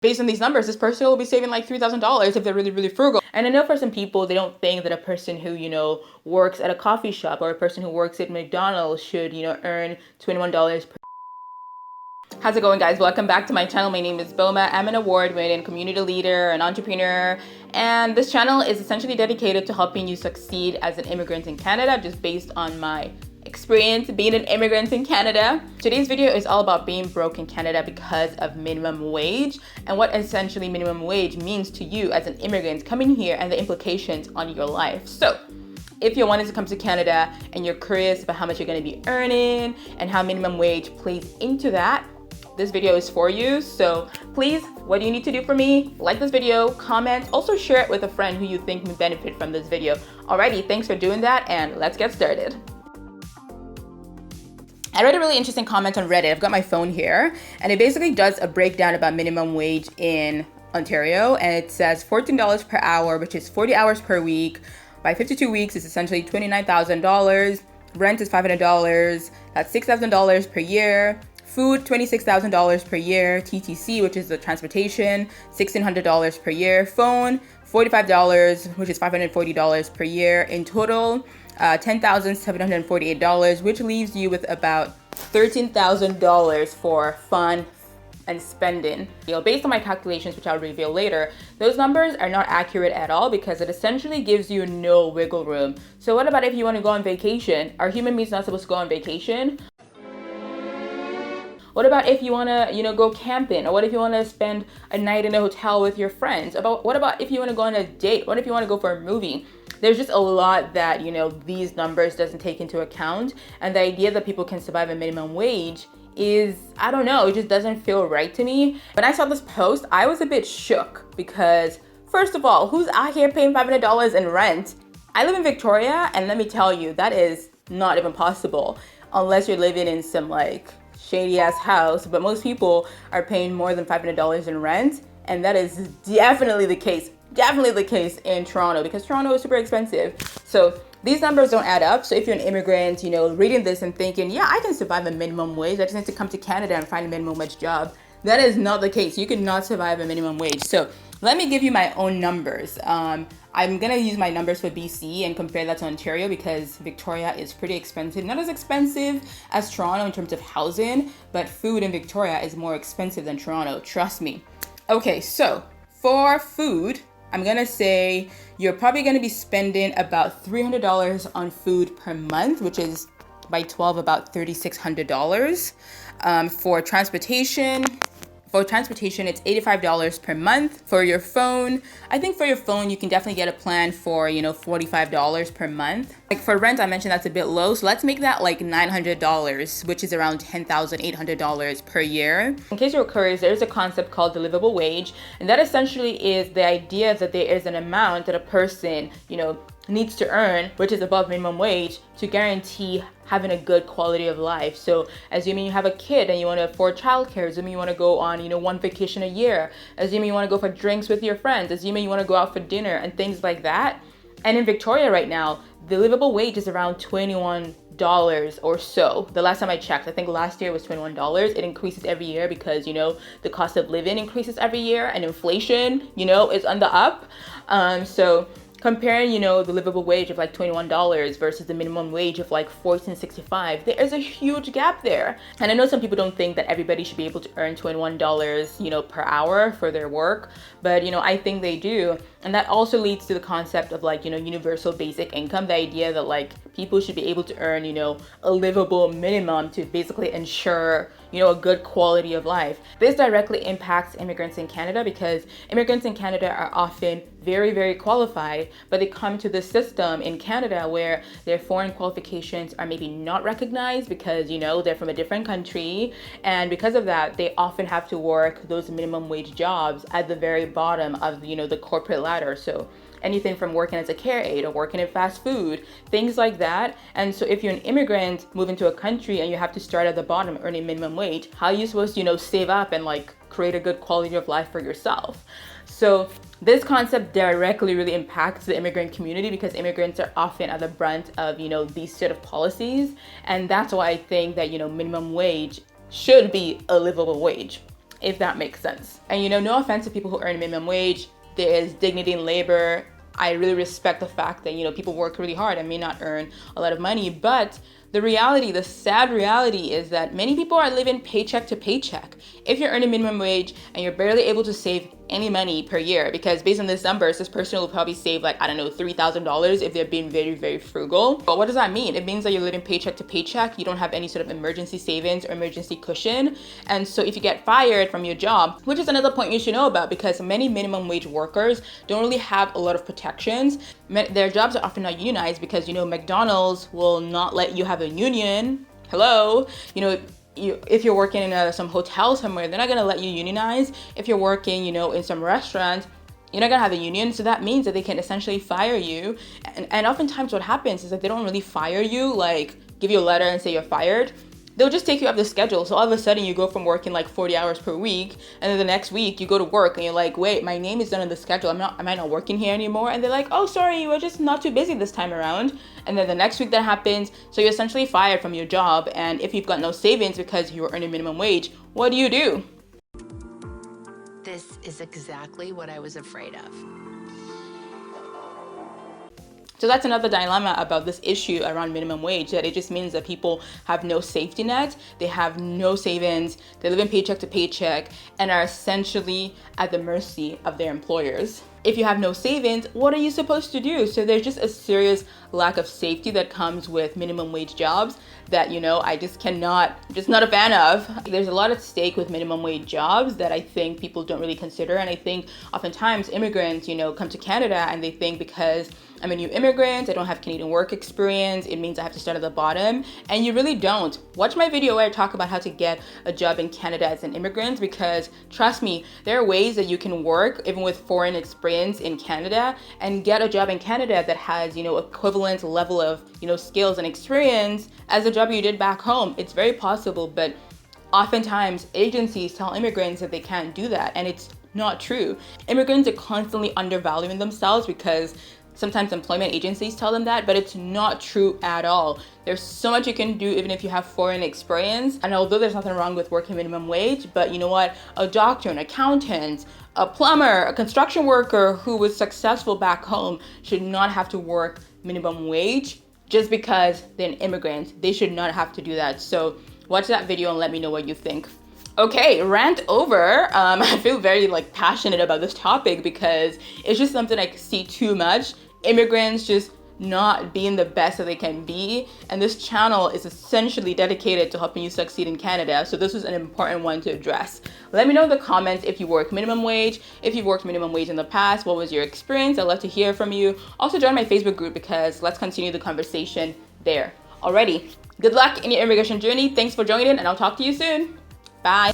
Based on these numbers, this person will be saving like $3,000 if they're really, really frugal. And I know for some people, they don't think that a person who, works at a coffee shop or a person who works at McDonald's should, earn $21 per. How's it going, guys? Welcome back to my channel. My name is Boma. I'm an award-winning community leader, an entrepreneur, and this channel is essentially dedicated to helping you succeed as an immigrant in Canada, just based on my experience being an immigrant in Canada. Today's video is all about being broke in Canada because of minimum wage and what essentially minimum wage means to you as an immigrant coming here and the implications on your life. So if you're wanting to come to Canada and you're curious about how much you're going to be earning and how minimum wage plays into that, this video is for you. So please, what do you need to do for me? Like this video, comment, also share it with a friend who you think may benefit from this video. Alrighty, thanks for doing that, and let's get started. I read a really interesting comment on Reddit. I've got my phone here, and it basically does a breakdown about minimum wage in Ontario, and it says $14 per hour, which is 40 hours per week. By 52 weeks, it's essentially $29,000. Rent is $500. That's $6,000 per year. Food, $26,000 per year. TTC, which is the transportation, $1,600 per year. Phone, $45, which is $540 per year. In total, $10,748, which leaves you with about $13,000 for fun and spending. Based on my calculations, which I'll reveal later, those numbers are not accurate at all because it essentially gives you no wiggle room. So what about if you want to go on vacation? Are human beings not supposed to go on vacation? What about if you want to, go camping? Or what if you want to spend a night in a hotel with your friends? What about if you want to go on a date? What if you want to go for a movie? There's just a lot that, these numbers doesn't take into account. And the idea that people can survive a minimum wage is, I don't know, it just doesn't feel right to me. When I saw this post, I was a bit shook because, first of all, who's out here paying $500 in rent? I live in Victoria, and let me tell you, that is not even possible unless you're living in some shady ass house. But most people are paying more than $500 in rent, and that is definitely the case in Toronto, because Toronto is super expensive. So these numbers don't add up. So if you're an immigrant, reading this and thinking, yeah, I can survive a minimum wage, I just need to come to Canada and find a minimum wage job, that is not the case. You cannot survive a minimum wage. So let me give you my own numbers. I'm gonna use my numbers for BC and compare that to Ontario because Victoria is pretty expensive. Not as expensive as Toronto in terms of housing, but food in Victoria is more expensive than Toronto, trust me. Okay, so for food, I'm gonna say you're probably gonna be spending about $300 on food per month, which is by 12 about $3,600. For transportation, it's $85 per month. For your phone, I think for your phone, you can definitely get a plan for, $45 per month. For rent, I mentioned that's a bit low. So let's make that $900, which is around $10,800 per year. In case you're curious, there's a concept called the liveable wage. And that essentially is the idea that there is an amount that a person, needs to earn, which is above minimum wage, to guarantee having a good quality of life. So assuming you have a kid and you want to afford childcare, assuming you want to go on, one vacation a year, assuming you want to go for drinks with your friends, assuming you want to go out for dinner and things like that. And in Victoria right now, the livable wage is around $21 or so. The last time I checked, I think last year was $21. It increases every year because, the cost of living increases every year and inflation, is on the up. So comparing, the livable wage of $21 versus the minimum wage of $14.65, there is a huge gap there. And I know some people don't think that everybody should be able to earn $21, per hour for their work, but I think they do. And that also leads to the concept of universal basic income, the idea that people should be able to earn, a livable minimum to basically ensure, a good quality of life. This directly impacts immigrants in Canada because immigrants in Canada are often very, very qualified, but they come to the system in Canada where their foreign qualifications are maybe not recognized because, they're from a different country. And because of that, they often have to work those minimum wage jobs at the very bottom of, the corporate ladder. So anything from working as a care aide or working in fast food, things like that. And so if you're an immigrant moving to a country and you have to start at the bottom earning minimum wage, how are you supposed to, save up and create a good quality of life for yourself? So this concept directly really impacts the immigrant community because immigrants are often at the brunt of, these sort of policies. And that's why I think that, minimum wage should be a livable wage. if that makes sense. And no offense to people who earn minimum wage, there is dignity in labor. I really respect the fact that, people work really hard and may not earn a lot of money, but the reality, the sad reality is that many people are living paycheck to paycheck. If you're earning minimum wage and you're barely able to save any money per year, because based on these numbers, this person will probably save like, I don't know, $3,000 if they're being very, very frugal. But what does that mean? It means that you're living paycheck to paycheck. You don't have any sort of emergency savings or emergency cushion. And so if you get fired from your job, which is another point you should know about, because many minimum wage workers don't really have a lot of protections. Their jobs are often not unionized because, McDonald's will not let you have a union. Hello, if you're working in some hotel somewhere, they're not gonna let you unionize. If you're working, in some restaurant, you're not gonna have a union. So that means that they can essentially fire you. And oftentimes what happens is that they don't really fire you, like give you a letter and say you're fired. They'll just take you off the schedule. So all of a sudden you go from working like 40 hours per week, and then the next week you go to work and you're like, wait, my name is not on the schedule. Am I not working here anymore? And they're like, oh, sorry, you were just not too busy this time around. And then the next week that happens. So you're essentially fired from your job. And if you've got no savings because you were earning minimum wage, what do? This is exactly what I was afraid of. So that's another dilemma about this issue around minimum wage, that it just means that people have no safety net, they have no savings, they live in paycheck to paycheck, and are essentially at the mercy of their employers. If you have no savings, what are you supposed to do? So there's just a serious lack of safety that comes with minimum wage jobs that, I just not a fan of. There's a lot at stake with minimum wage jobs that I think people don't really consider. And I think oftentimes immigrants, come to Canada and they think because I'm a new immigrant, I don't have Canadian work experience, it means I have to start at the bottom. And you really don't. Watch my video where I talk about how to get a job in Canada as an immigrant, because trust me, there are ways that you can work even with foreign experience in Canada and get a job in Canada that has, equivalent level of, skills and experience as a job you did back home. It's very possible, but oftentimes agencies tell immigrants that they can't do that, and it's not true. Immigrants are constantly undervaluing themselves because sometimes employment agencies tell them that, but it's not true at all. There's so much you can do even if you have foreign experience. And although there's nothing wrong with working minimum wage, but you know what? A doctor, an accountant, a plumber, a construction worker who was successful back home should not have to work minimum wage just because they're an immigrant. They should not have to do that. So watch that video and let me know what you think. Okay, rant over. I feel very passionate about this topic because it's just something I see too much. Immigrants just not being the best that they can be. And this channel is essentially dedicated to helping you succeed in Canada. So this was an important one to address. Let me know in the comments if you work minimum wage. If you've worked minimum wage in the past, what was your experience? I'd love to hear from you. Also join my Facebook group because let's continue the conversation there. Alrighty, good luck in your immigration journey. Thanks for joining and I'll talk to you soon. Bye.